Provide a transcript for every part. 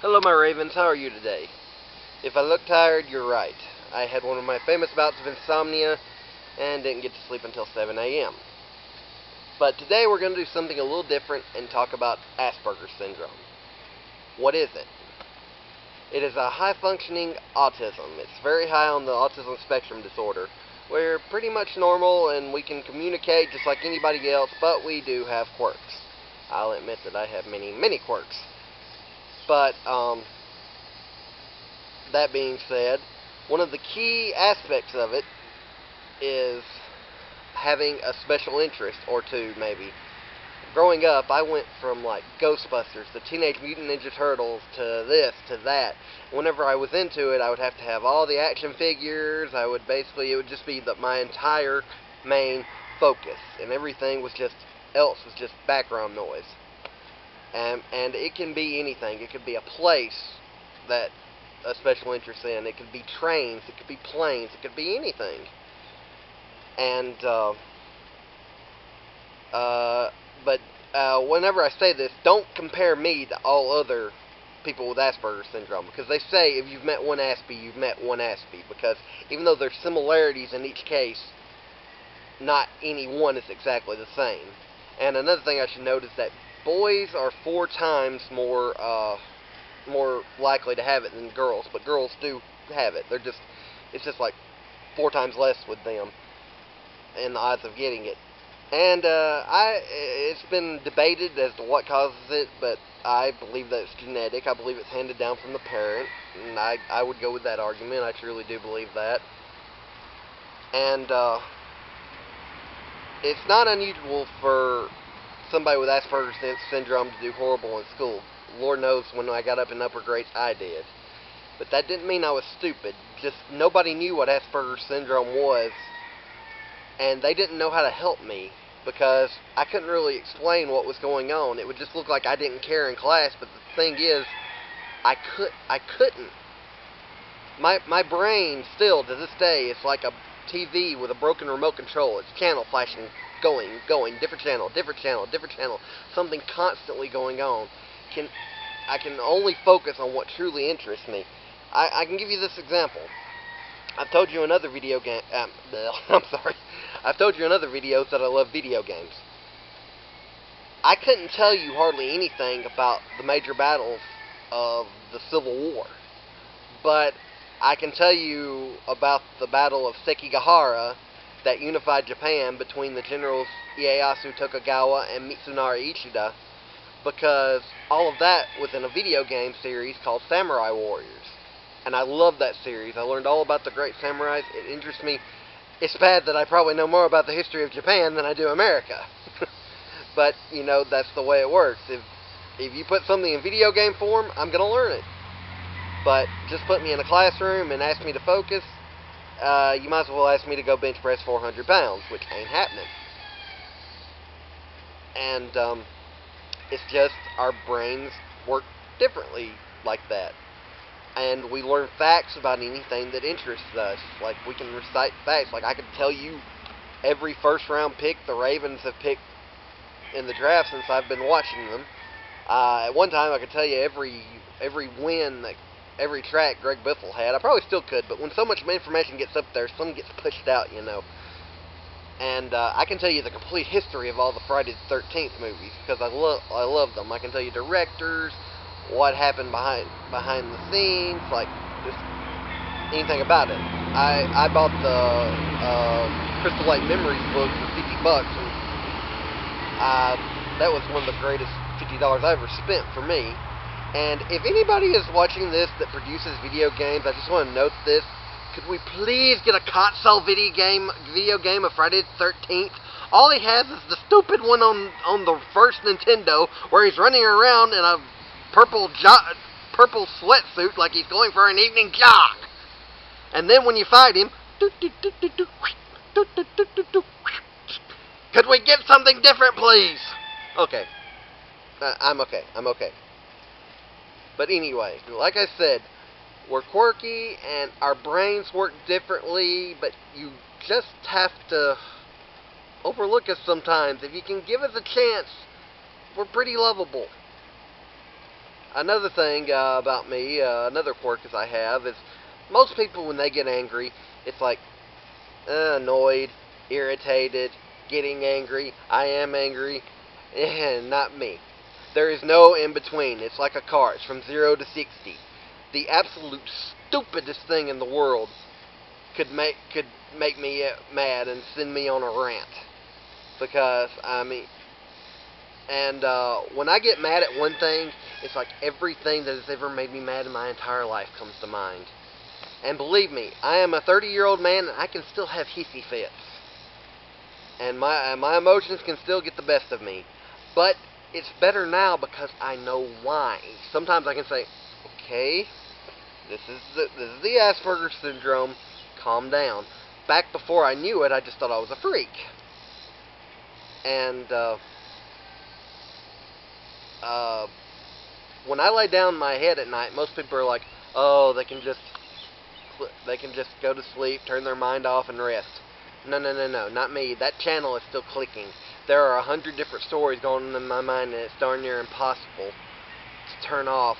Hello, my ravens. How are you today? If I look tired, you're right. I had one of my famous bouts of insomnia and didn't get to sleep until 7 a.m. But today we're going to do something a little different and talk about Asperger syndrome. What is it? It is a high-functioning autism. It's very high on the autism spectrum disorder. We're pretty much normal and we can communicate just like anybody else, but we do have quirks. I'll admit that I have many, many quirks. But, that being said, one of the key aspects of it is having a special interest, or two maybe. Growing up, I went from like Ghostbusters, the Teenage Mutant Ninja Turtles, to this, to that. Whenever I was into it, I would have to have all the action figures. It would just be my entire main focus, and everything else was just background noise. And it can be anything. It could be a place that a special interest in. It could be trains. It could be planes. It could be anything. And but whenever I say this, don't compare me to all other people with Asperger syndrome, because they say if you've met one Aspie, you've met one Aspie. Because even though there's similarities in each case, not any one is exactly the same. And another thing I should note is that boys are 4 times more likely to have it than girls, but girls do have it. It's just like 4 times less with them in the odds of getting it. And it's been debated as to what causes it, but I believe that it's genetic. I believe it's handed down from the parent, and I would go with that argument. I truly do believe that. And it's not unusual for somebody with Asperger's syndrome to do horrible in school. Lord knows when I got up in upper grades, I did. But that didn't mean I was stupid. Just nobody knew what Asperger's syndrome was, and they didn't know how to help me because I couldn't really explain what was going on. It would just look like I didn't care in class, but the thing is, I couldn't. My brain still, to this day, is like a TV with a broken remote control. It's channel flashing, going, different channel, different channel, different channel. Something constantly going on. I can only focus on what truly interests me. I can give you this example. I've told you in other video game. I'm sorry. I've told you in other videos that I love video games. I couldn't tell you hardly anything about the major battles of the Civil War, but I can tell you about the Battle of Sekigahara that unified Japan between the generals Ieyasu Tokugawa and Mitsunari Ishida, because all of that was in a video game series called Samurai Warriors. And I love that series. I learned all about the great samurais. It interests me. It's bad that I probably know more about the history of Japan than I do America. But, that's the way it works. If you put something in video game form, I'm going to learn it. But just put me in a classroom and ask me to focus, you might as well ask me to go bench press 400 pounds, which ain't happening. And it's just our brains work differently like that. And we learn facts about anything that interests us. Like, we can recite facts. Like, I could tell you every first-round pick the Ravens have picked in the draft since I've been watching them. At one time, I could tell you every win, every track Greg Biffle had. I probably still could, but when so much information gets up there, some gets pushed out, And I can tell you the complete history of all the Friday the 13th movies, because I love them. I can tell you directors, what happened behind the scenes, like just anything about it. I bought the Crystal Lake Memories book for $50, and that was one of the greatest $50 I ever spent for me. And if anybody is watching this that produces video games, I just want to note this. Could we please get a console video game of Friday the 13th? All he has is the stupid one on the first Nintendo, where he's running around in a purple sweatsuit like he's going for an evening jog. And then when you fight him, could we get something different, please? Okay. I'm okay. But anyway, like I said, we're quirky and our brains work differently, but you just have to overlook us sometimes. If you can give us a chance, we're pretty lovable. Another thing about me, another quirk as I have, is most people when they get angry, it's like annoyed, irritated, getting angry, I am angry, and not me. There is no in between. It's like a car. It's from 0 to 60. The absolute stupidest thing in the world could make me mad and send me on a rant. Because I mean, and when I get mad at one thing, it's like everything that has ever made me mad in my entire life comes to mind. And believe me, I am a 30-year-old man, and I can still have hissy fits. And my emotions can still get the best of me. But it's better now because I know why. Sometimes I can say, okay, this is the Asperger syndrome. Calm down. Back before I knew it, I just thought I was a freak. And when I lay down my head at night, most people are like, oh, they can just go to sleep, turn their mind off, and rest. No, no, no, no, not me. That channel is still clicking. There are 100 different stories going on in my mind, and it's darn near impossible to turn off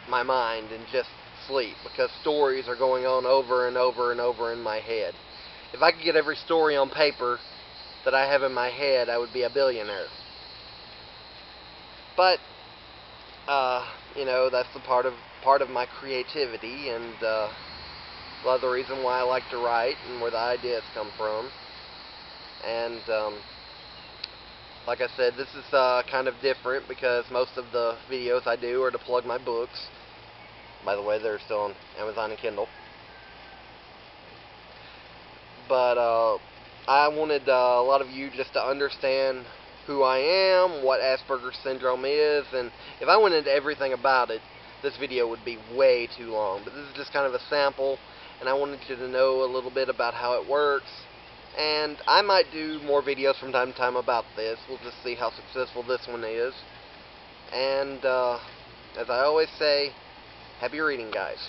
my mind and just sleep, because stories are going on over and over and over in my head. If I could get every story on paper that I have in my head, I would be a billionaire. But you know, that's the part of my creativity, and a lot of the reason why I like to write and where the ideas come from. And like I said, this is kind of different because most of the videos I do are to plug my books. By the way, they're still on Amazon and Kindle. But I wanted a lot of you just to understand who I am, what Asperger syndrome is, and if I went into everything about it, this video would be way too long. But this is just kind of a sample, and I wanted you to know a little bit about how it works. And I might do more videos from time to time about this. We'll just see how successful this one is. And as I always say, happy reading, guys.